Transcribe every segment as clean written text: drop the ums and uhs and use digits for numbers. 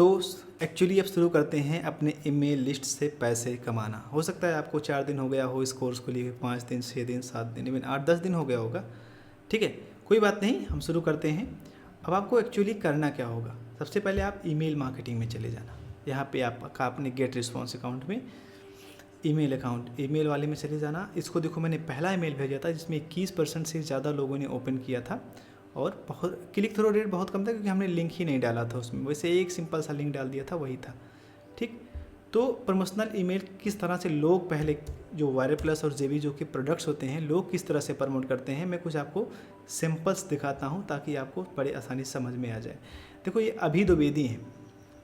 तो एक्चुअली अब शुरू करते हैं अपने ईमेल लिस्ट से पैसे कमाना। हो सकता है आपको 4 दिन हो गया हो इस कोर्स को लिए, 5 दिन, 6 दिन, 7 दिन, इवन 8-10 दिन हो गया होगा। ठीक है, कोई बात नहीं, हम शुरू करते हैं। अब आपको एक्चुअली करना क्या होगा, सबसे पहले आप ईमेल मार्केटिंग में चले जाना। यहाँ पे आपका अपने गेट रिस्पॉन्स अकाउंट में ईमेल वाले में चले जाना। इसको देखो, मैंने पहला ईमेल भेजा था जिसमें 21% से ज़्यादा लोगों ने ओपन किया था और बहुत क्लिक थ्रू रेट बहुत कम था क्योंकि हमने लिंक ही नहीं डाला था उसमें, वैसे एक सिंपल सा लिंक डाल दिया था, वही था। ठीक, तो प्रमोशनल ईमेल किस तरह से लोग पहले जो वायरल प्लस और जेबी जो कि प्रोडक्ट्स होते हैं, लोग किस तरह से प्रमोट करते हैं, मैं कुछ आपको सिंपल्स दिखाता हूँ ताकि आपको बड़े आसानी से समझ में आ जाए। देखो, ये अभी द्विवेदी हैं।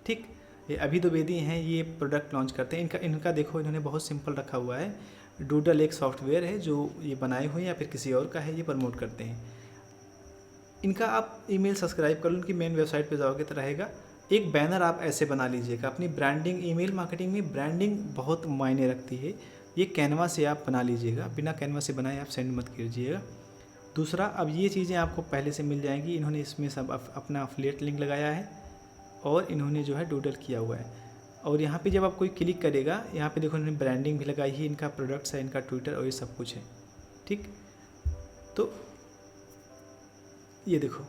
ठीक, ये अभी द्विवेदी हैं, ये प्रोडक्ट लॉन्च करते हैं। इनका देखो, इन्होंने बहुत सिंपल रखा हुआ है। डूडल एक सॉफ्टवेयर है जो ये बनाए हुए हैं या फिर किसी और का है, ये प्रमोट करते हैं। इनका आप ईमेल सब्सक्राइब कर लो, उनकी मेन वेबसाइट पे जाओगे तो रहेगा। एक बैनर आप ऐसे बना लीजिएगा अपनी ब्रांडिंग। ईमेल मार्केटिंग में ब्रांडिंग बहुत मायने रखती है। ये कैनवा से आप बना लीजिएगा, बिना कैनवा से बनाए आप सेंड मत कीजिएगा। दूसरा, अब ये चीज़ें आपको पहले से मिल जाएंगी। इन्होंने इसमें सब अपना अफिलिएट लिंक लगाया है और इन्होंने जो है डूडल किया हुआ है। और यहाँ पे जब आप कोई क्लिक करेगा, यहाँ पे देखो इन्होंने ब्रांडिंग भी लगाई है, इनका प्रोडक्ट्स है, इनका ट्विटर और ये सब कुछ है। ठीक, तो ये देखो,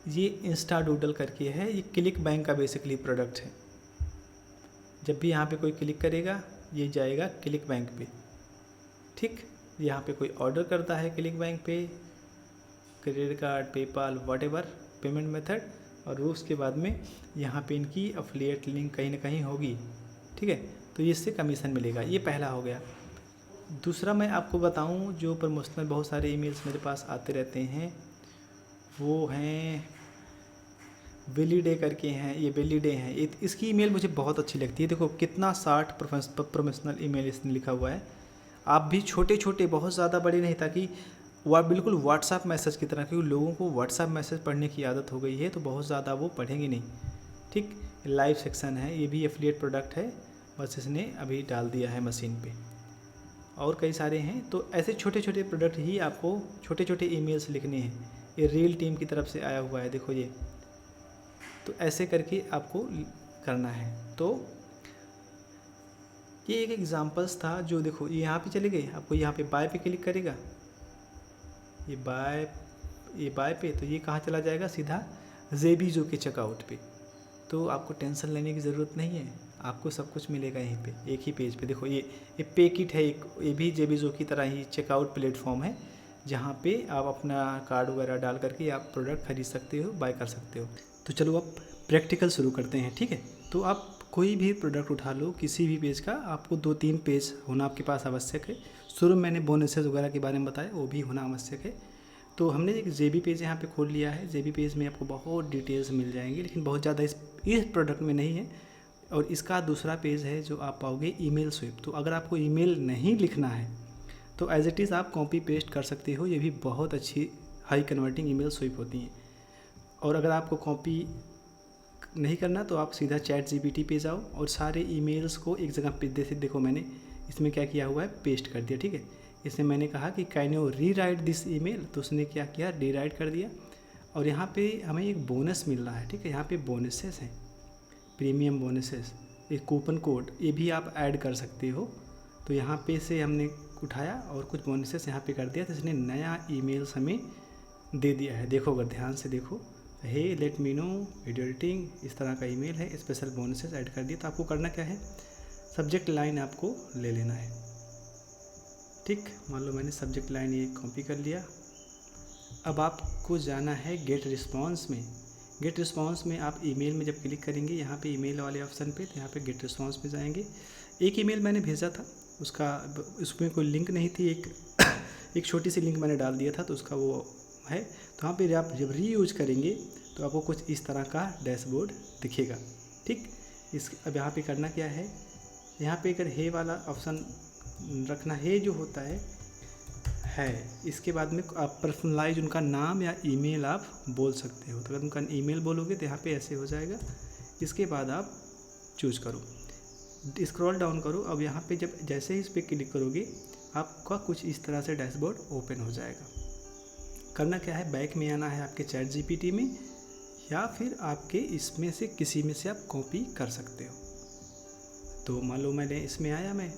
ये इंस्टा डूडल करके है, ये क्लिक बैंक का बेसिकली प्रोडक्ट है। जब भी यहाँ पे कोई क्लिक करेगा, ये जाएगा क्लिक बैंक पे। ठीक, यहाँ पे कोई ऑर्डर करता है क्लिक बैंक पे, credit card, PayPal, whatever payment method, और उसके बाद में यहाँ पे इनकी अफिलिएट लिंक कहीं ना कहीं होगी। ठीक है, तो इससे कमीशन मिलेगा। ये पहला हो गया। दूसरा मैं आपको बताऊं, जो प्रमोशनल बहुत सारे ईमेल्स मेरे पास आते रहते हैं, वो हैं बेली डे करके हैं। ये बेली डे हैं, इसकी ईमेल मुझे बहुत अच्छी लगती है। देखो कितना 60 प्रमोशनल ईमेल इसने लिखा हुआ है। आप भी छोटे छोटे, बहुत ज़्यादा बड़े नहीं, ताकि वह बिल्कुल व्हाट्सएप मैसेज की तरह, क्योंकि लोगों को व्हाट्सएप मैसेज पढ़ने की आदत हो गई है तो बहुत ज़्यादा वो पढ़ेंगे नहीं। ठीक, लाइव सेक्शन है, ये भी एफिलिएट प्रोडक्ट है, बस इसने अभी डाल दिया है मशीन पे। और कई सारे हैं। तो ऐसे छोटे छोटे प्रोडक्ट ही आपको छोटे छोटे ईमेल्स लिखने हैं। ये रियल टीम की तरफ से आया हुआ है, देखो ये। तो ऐसे करके आपको करना है। तो ये एक एग्जांपल्स था जो, देखो ये यहाँ पे चले गए, आपको यहाँ पे बाय पे क्लिक करेगा, ये बाय पे, तो ये कहाँ चला जाएगा, सीधा जेबीजो के चेकआउट पे। तो आपको टेंशन लेने की ज़रूरत नहीं है, आपको सब कुछ मिलेगा यहीं पे, एक ही पेज पे। देखो ये पे किट है एक, ये भी जेबीजो की तरह ही चेकआउट प्लेटफॉर्म है, जहाँ पे आप अपना कार्ड वगैरह डाल करके आप प्रोडक्ट खरीद सकते हो, बाय कर सकते हो। तो चलो अब प्रैक्टिकल शुरू करते हैं। ठीक है, तो आप कोई भी प्रोडक्ट उठा लो, किसी भी पेज का, आपको 2-3 पेज होना आपके पास आवश्यक है। शुरू में मैंने बोनसेस वगैरह के बारे में बताया, वो भी होना आवश्यक है। तो हमने एक जेबी पेज यहाँ पे खोल लिया है। जेबी पेज में आपको बहुत डिटेल्स मिल जाएंगी, लेकिन बहुत ज़्यादा इस प्रोडक्ट में नहीं है। और इसका दूसरा पेज है जो आप पाओगे ईमेल स्विप। तो अगर आपको ईमेल नहीं लिखना है तो एज इट इज़ आप कॉपी पेस्ट कर सकते हो, ये भी बहुत अच्छी हाई कन्वर्टिंग ईमेल स्विप होती हैं। और अगर आपको कॉपी नहीं करना तो आप सीधा चैट जीपीटी पे जाओ और सारे ईमेल्स को एक जगह पे देखो, मैंने इसमें क्या किया हुआ है, पेस्ट कर दिया। ठीक है, इसमें मैंने कहा कि कैन यू री राइट दिस ईमेल, तो उसने क्या किया, री राइट कर दिया। और यहाँ पे हमें एक बोनस मिल रहा है। ठीक है, यहाँ पे बोनसेस हैं, प्रीमियम बोनसेस, एक कूपन कोड, ये भी आप ऐड कर सकते हो। तो यहाँ पे से हमने उठाया और कुछ बोनसेस यहाँ पे कर दिया, तो इसने नया ईमेल्स हमें दे दिया है। देखो, अगर ध्यान से देखो, hey let me know video editing, इस तरह का ईमेल है, स्पेशल बोनसेस ऐड कर दिया। तो आपको करना क्या है, सब्जेक्ट लाइन आपको ले लेना है। ठीक, मान लो मैंने सब्जेक्ट लाइन ये कॉपी कर लिया। अब आपको जाना है गेट रिस्पॉन्स में। गेट रिस्पॉन्स में आप ईमेल में जब क्लिक करेंगे, यहाँ पे ईमेल वाले ऑप्शन पे, तो यहाँ पे गेट रिस्पॉन्स में जाएंगे। एक ईमेल मैंने भेजा था, उसमें कोई लिंक नहीं थी, एक छोटी सी लिंक मैंने डाल दिया था, तो उसका वो है। तो यहाँ पे आप जब रीयूज करेंगे तो आपको कुछ इस तरह का डैशबोर्ड दिखेगा। ठीक, अब यहाँ पे करना क्या है, यहाँ पे अगर हे वाला ऑप्शन रखना है, जो होता है, इसके बाद में आप पर्सनलाइज उनका नाम या ईमेल आप बोल सकते हो। तो अगर उनका ईमेल बोलोगे तो यहाँ पे ऐसे हो जाएगा। इसके बाद आप चूज करो, स्क्रॉल डाउन करो। अब यहाँ पे जब जैसे ही इस पर क्लिक करोगे, आपका कुछ इस तरह से डैशबोर्ड ओपन हो जाएगा। करना क्या है, बैक में आना है आपके चैट जीपीटी में, या फिर आपके इसमें से किसी में से आप कॉपी कर सकते हो। तो मान लो मैंने इसमें आया, मैं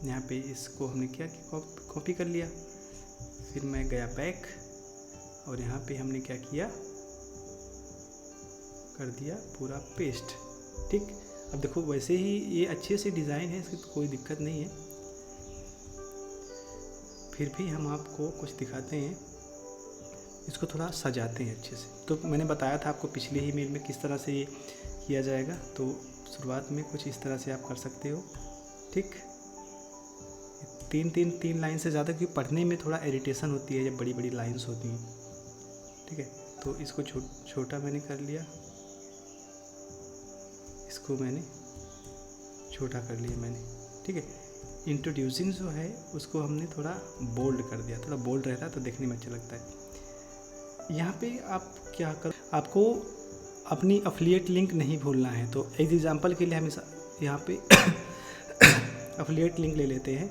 यहाँ पे इसको हमने क्या कि कॉपी कर लिया, फिर मैं गया बैक और यहाँ पे हमने क्या किया, कर दिया पूरा पेस्ट। ठीक, अब देखो वैसे ही ये अच्छे से डिज़ाइन है, इसकी तो कोई दिक्कत नहीं है, फिर भी हम आपको कुछ दिखाते हैं, इसको थोड़ा सजाते हैं अच्छे से। तो मैंने बताया था आपको पिछले ही मेल में किस तरह से ये किया जाएगा, तो शुरुआत में कुछ इस तरह से आप कर सकते हो। ठीक, तीन लाइन से ज़्यादा, क्योंकि पढ़ने में थोड़ा इरिटेशन होती है जब बड़ी बड़ी लाइंस होती हैं। ठीक है, तो इसको छोटा मैंने कर लिया, इसको मैंने छोटा कर लिया मैंने। ठीक है, इंट्रोड्यूसिंग जो है उसको हमने थोड़ा बोल्ड कर दिया, थोड़ा बोल्ड रहता है तो देखने में अच्छा लगता है। यहाँ पे आप क्या कर, आपको अपनी अफिलिएट लिंक नहीं भूलना है। तो एक एग्जांपल के लिए हम यहाँ पे अफिलिएट लिंक ले लेते हैं।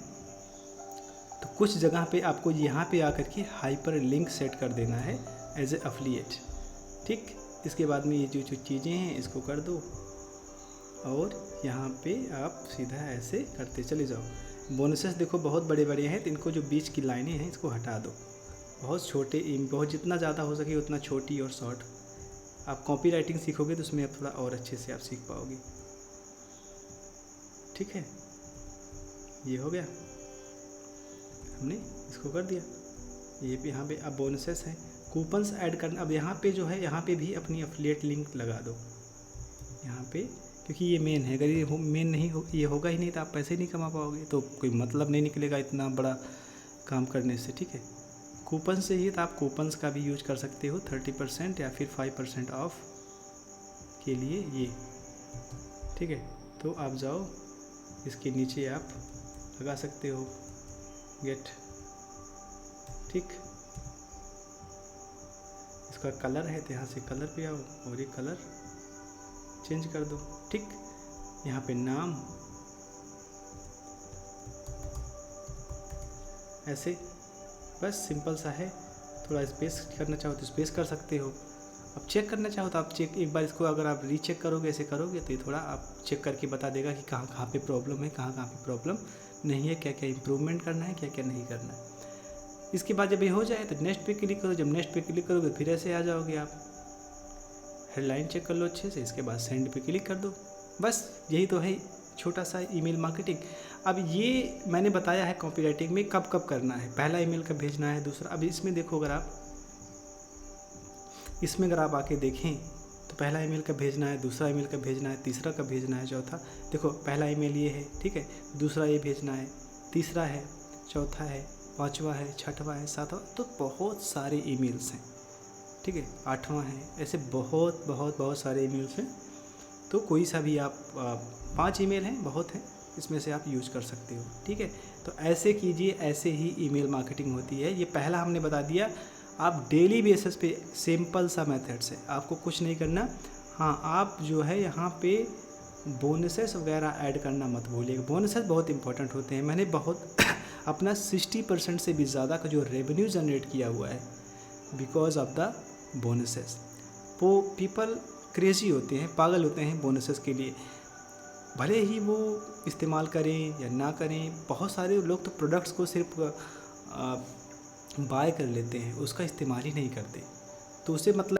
तो कुछ जगह पे आपको यहाँ पे आकर के हाइपर लिंक सेट कर देना है एज ए अफिलिएट। ठीक, इसके बाद में ये जो चीज़ें हैं इसको कर दो और यहाँ पे आप सीधा ऐसे करते चले जाओ। बोनसेस देखो बहुत बड़े बड़े हैं, तो इनको जो बीच की लाइनें हैं इसको हटा दो, बहुत छोटे, बहुत जितना ज़्यादा हो सके उतना छोटी और शॉर्ट। आप कॉपी राइटिंग सीखोगे तो उसमें आप थोड़ा और अच्छे से आप सीख पाओगे। ठीक है, ये हो गया, हमने इसको कर दिया। ये भी यहाँ पे अब बोनसेस हैं, कूपन्स ऐड करना। अब यहाँ पे जो है, यहाँ पे भी अपनी अफिलिएट लिंक लगा दो यहाँ पे, क्योंकि ये मेन है। अगर ये मेन नहीं हो, ये होगा ही नहीं तो आप पैसे नहीं कमा पाओगे, तो कोई मतलब नहीं निकलेगा इतना बड़ा काम करने से। ठीक है, कूपन से ही तो आप कूपन्स का भी यूज कर सकते हो, 30% या फिर 5% ऑफ के लिए ये। ठीक है, तो आप जाओ, इसके नीचे आप लगा सकते हो गेट। ठीक, इसका कलर है तो यहाँ से कलर पे आओ और ये कलर चेंज कर दो। ठीक, यहाँ पे नाम ऐसे, बस सिंपल सा है। थोड़ा स्पेस करना चाहो तो स्पेस कर सकते हो। अब चेक करना चाहो तो आप चेक एक बार इसको अगर आप रीचेक करोगे, ऐसे करोगे तो ये थोड़ा आप चेक करके बता देगा कि कहाँ कहाँ पे प्रॉब्लम है, कहाँ कहाँ पे प्रॉब्लम नहीं है, क्या क्या इम्प्रूवमेंट करना है, क्या क्या नहीं करना है। इसके बाद जब ये हो जाए तो नेक्स्ट पे क्लिक करो। जब नेक्स्ट पे क्लिक करोगे फिर ऐसे आ जाओगे आप, हेडलाइन चेक कर लो अच्छे से, इसके बाद सेंड पे क्लिक कर दो। बस यही तो है छोटा सा ईमेल मार्केटिंग। अब ये मैंने बताया है कॉपी राइटिंग में कब कब करना है, पहला ईमेल कब भेजना है, दूसरा। अब इसमें देखो, अगर आप इसमें अगर आप आके देखें तो पहला ईमेल कब भेजना है, दूसरा ईमेल कब भेजना है, तीसरा कब भेजना है, चौथा। देखो पहला ईमेल ये है, ठीक है, दूसरा ये भेजना है, तीसरा है, चौथा है, पाँचवा है, छठवां है, सातवां, तो बहुत सारे ईमेल्स हैं। ठीक है, आठवां है, ऐसे बहुत बहुत बहुत सारे ईमेल्स हैं। तो कोई सा भी आप 5 ईमेल हैं, बहुत हैं, इसमें से आप यूज़ कर सकते हो। ठीक है, तो ऐसे कीजिए, ऐसे ही ईमेल मार्केटिंग होती है। ये पहला हमने बता दिया। आप डेली बेसिस पे सिंपल सा मेथड्स है, आपको कुछ नहीं करना। हाँ, आप जो है यहाँ पे बोनसेस वगैरह ऐड करना मत भूलिएगा। बोनसेस बहुत इंपॉर्टेंट होते हैं। मैंने बहुत अपना 60% से भी ज़्यादा का जो रेवेन्यू जनरेट किया हुआ है बिकॉज ऑफ द बोनसेस। वो पीपल क्रेजी होते हैं, पागल होते हैं बोनसेस के लिए, भले ही वो इस्तेमाल करें या ना करें। बहुत सारे लोग तो प्रोडक्ट्स को सिर्फ बाय कर लेते हैं, उसका इस्तेमाल ही नहीं करते। तो उससे मतलब